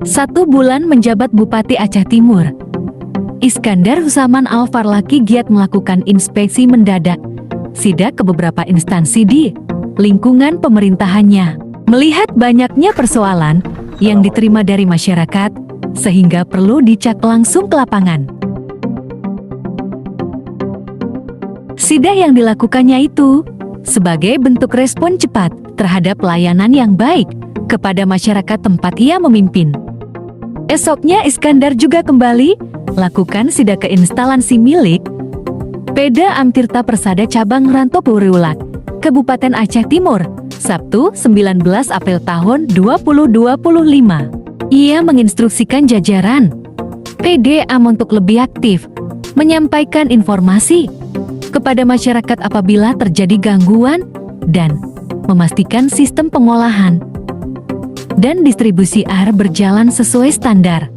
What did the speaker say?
1 bulan menjabat Bupati Aceh Timur, Iskandar Husaman Al-Farlaki giat melakukan inspeksi mendadak sidak ke beberapa instansi di lingkungan pemerintahannya. Melihat banyaknya persoalan yang diterima dari masyarakat, sehingga perlu dicek langsung ke lapangan. Sidak yang dilakukannya itu sebagai bentuk respon cepat terhadap pelayanan yang baik kepada masyarakat tempat ia memimpin. Esoknya Iskandar juga kembali lakukan sidak ke instalasi milik Peda Amtirta Persada Cabang Rantopuriulat, Kabupaten Aceh Timur, Sabtu 19 April tahun 2025. Ia menginstruksikan jajaran PDAM untuk lebih aktif menyampaikan informasi kepada masyarakat apabila terjadi gangguan dan memastikan sistem pengolahan dan distribusi air berjalan sesuai standar.